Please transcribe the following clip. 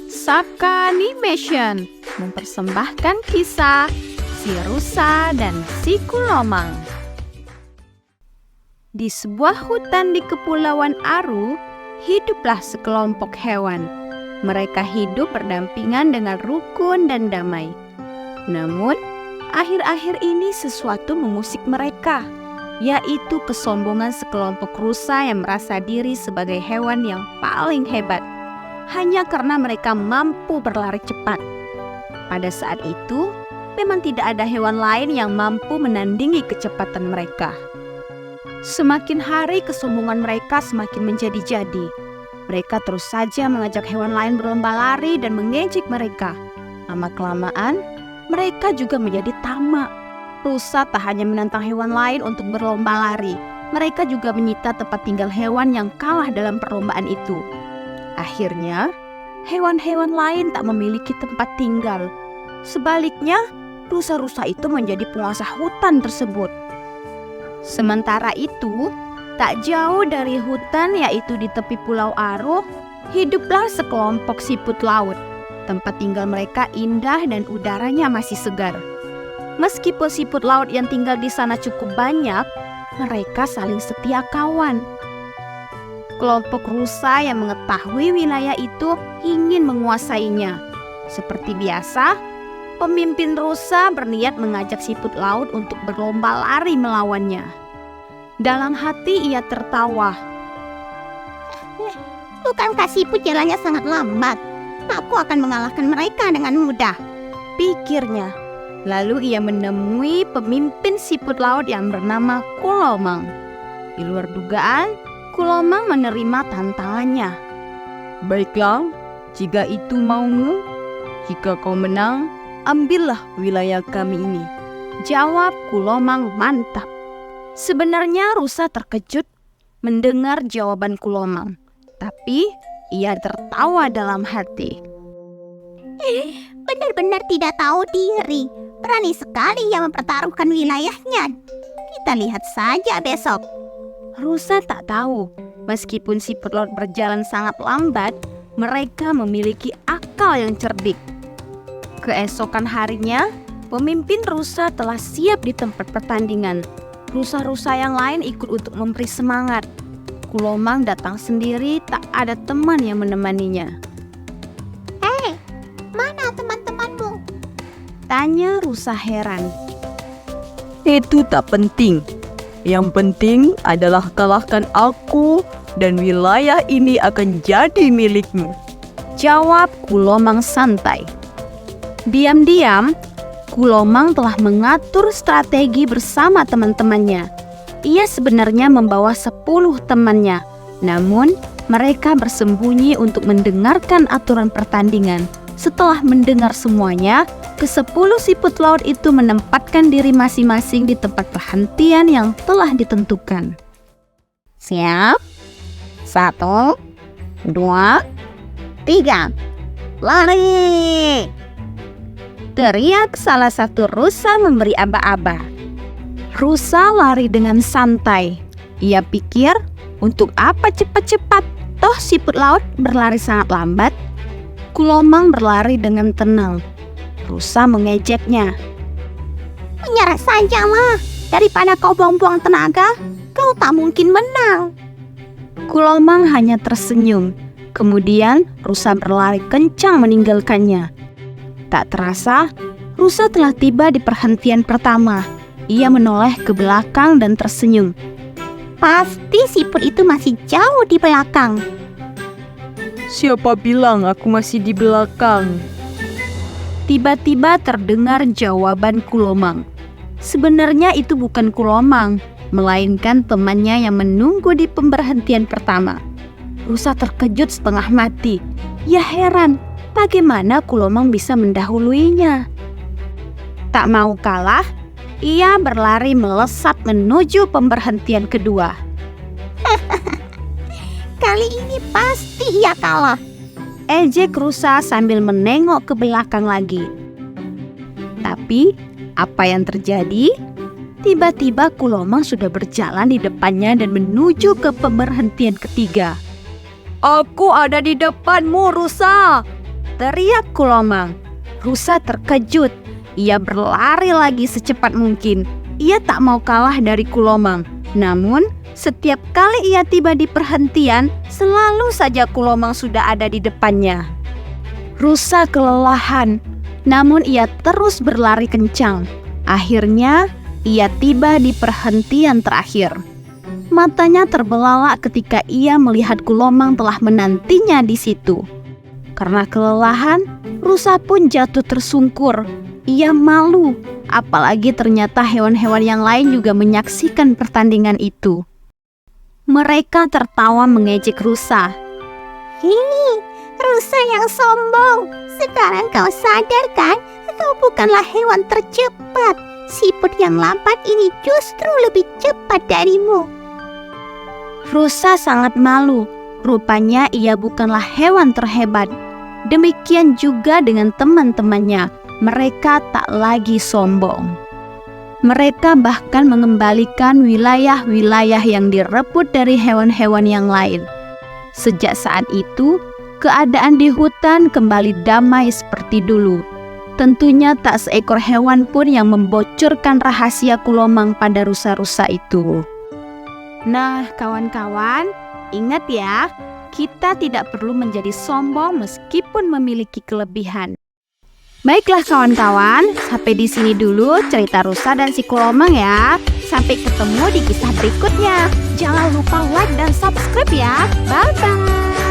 Saka Animation mempersembahkan kisah si rusa dan si kulomang. Di sebuah hutan di Kepulauan Aru, hiduplah sekelompok hewan. Mereka hidup berdampingan dengan rukun dan damai. Namun, akhir-akhir ini sesuatu mengusik mereka, yaitu kesombongan sekelompok rusa yang merasa diri sebagai hewan yang paling hebat, hanya karena mereka mampu berlari cepat. Pada saat itu, memang tidak ada hewan lain yang mampu menandingi kecepatan mereka. Semakin hari kesombongan mereka semakin menjadi-jadi. Mereka terus saja mengajak hewan lain berlomba lari dan mengejek mereka. Lama-kelamaan, mereka juga menjadi tamak. Rusa tak hanya menantang hewan lain untuk berlomba lari, mereka juga menyita tempat tinggal hewan yang kalah dalam perlombaan itu. Akhirnya, hewan-hewan lain tak memiliki tempat tinggal. Sebaliknya, rusa-rusa itu menjadi penguasa hutan tersebut. Sementara itu, tak jauh dari hutan yaitu di tepi Pulau Aru, hiduplah sekelompok siput laut. Tempat tinggal mereka indah dan udaranya masih segar. Meskipun siput laut yang tinggal di sana cukup banyak, mereka saling setia kawan. Kelompok rusa yang mengetahui wilayah itu ingin menguasainya. Seperti biasa, pemimpin rusa berniat mengajak siput laut untuk berlomba lari melawannya. Dalam hati ia tertawa. Bukankah siput jalannya sangat lambat? Aku akan mengalahkan mereka dengan mudah, pikirnya. Lalu ia menemui pemimpin siput laut yang bernama Kulomang. Di luar dugaan, Kulomang menerima tantangannya. Baiklah, jika itu maumu, jika kau menang, ambillah wilayah kami ini, jawab Kulomang mantap. Sebenarnya rusa terkejut mendengar jawaban Kulomang, tapi ia tertawa dalam hati. Benar-benar tidak tahu diri. Berani sekali ia mempertaruhkan wilayahnya. Kita lihat saja besok. Rusa tak tahu, meskipun siput laut berjalan sangat lambat, mereka memiliki akal yang cerdik. Keesokan harinya, pemimpin rusa telah siap di tempat pertandingan. Rusa-rusa yang lain ikut untuk memberi semangat. Kulomang datang sendiri, tak ada teman yang menemaninya. Hei, mana teman-temanmu? Tanya rusa heran. itu tak penting. Yang penting adalah kalahkan aku dan wilayah ini akan jadi milikmu, jawab Kulomang santai. Diam-diam, Kulomang telah mengatur strategi bersama teman-temannya. Ia sebenarnya membawa 10 temannya, namun mereka bersembunyi untuk mendengarkan aturan pertandingan. Setelah mendengar semuanya, ke-10 siput laut itu menempatkan diri masing-masing di tempat perhentian yang telah ditentukan. Siap? 1, 2, 3. Lari! Teriak salah satu rusa memberi aba-aba. Rusa lari dengan santai. Ia pikir, untuk apa cepat-cepat? Toh siput laut berlari sangat lambat. Kulomang berlari dengan tenang. Rusa mengejeknya. Menyerah sajalah. Daripada kau buang-buang tenaga, kau tak mungkin menang. Kulomang hanya tersenyum. Kemudian rusa berlari kencang meninggalkannya. Tak terasa, rusa telah tiba di perhentian pertama. Ia menoleh ke belakang dan tersenyum. Pasti siput itu masih jauh di belakang. Siapa bilang aku masih di belakang? Tiba-tiba terdengar jawaban Kulomang. Sebenarnya itu bukan Kulomang, melainkan temannya yang menunggu di pemberhentian pertama. Rusa terkejut setengah mati. Ia heran, bagaimana Kulomang bisa mendahuluinya. Tak mau kalah, ia berlari melesat menuju pemberhentian kedua. Kali ini pasti ia kalah. Ejek rusa sambil menengok ke belakang lagi. Tapi, apa yang terjadi? Tiba-tiba Kulomang sudah berjalan di depannya dan menuju ke pemberhentian ketiga. Aku ada di depanmu, rusa! Teriak Kulomang. Rusa terkejut. Ia berlari lagi secepat mungkin. Ia tak mau kalah dari Kulomang. Namun, setiap kali ia tiba di perhentian, selalu saja Kulomang sudah ada di depannya. Rusa kelelahan, namun ia terus berlari kencang. Akhirnya, ia tiba di perhentian terakhir. Matanya terbelalak ketika ia melihat Kulomang telah menantinya di situ. Karena kelelahan, rusa pun jatuh tersungkur. Ia malu, apalagi ternyata hewan-hewan yang lain juga menyaksikan pertandingan itu. Mereka tertawa mengejek rusa. Hei, rusa yang sombong. Sekarang kau sadar kan? Kau bukanlah hewan tercepat. Siput yang lambat ini justru lebih cepat darimu. Rusa sangat malu. Rupanya ia bukanlah hewan terhebat. Demikian juga dengan teman-temannya. Mereka tak lagi sombong. Mereka bahkan mengembalikan wilayah-wilayah yang direbut dari hewan-hewan yang lain. Sejak saat itu, keadaan di hutan kembali damai seperti dulu. Tentunya tak seekor hewan pun yang membocorkan rahasia Kulomang pada rusa-rusa itu. Nah, kawan-kawan, ingat ya, kita tidak perlu menjadi sombong meskipun memiliki kelebihan. Baiklah kawan-kawan, sampai di sini dulu cerita rusa dan si Kulomang ya. Sampai ketemu di kisah berikutnya. Jangan lupa like dan subscribe ya. Bye-bye.